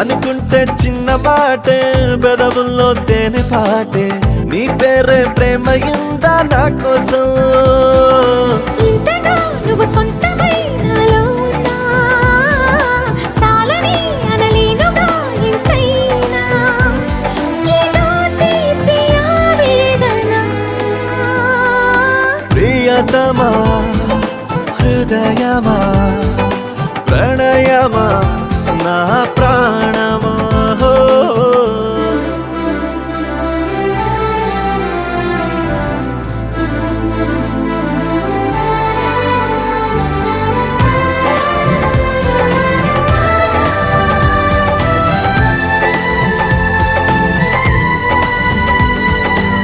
అనుకుంటే చిన్న మాటే బెదవుల్లో తేనె పాటే నీ పేరే ప్రేమ ఇందా నా కోసం ఇంతగా నువ్వు సొంతమై నాలో ఉన్నా సాలని అనలేనుగా ఇంతైనా ఏదో తీపి ఆవేదన ప్రియతమా హృదయమా ప్రణయమా నా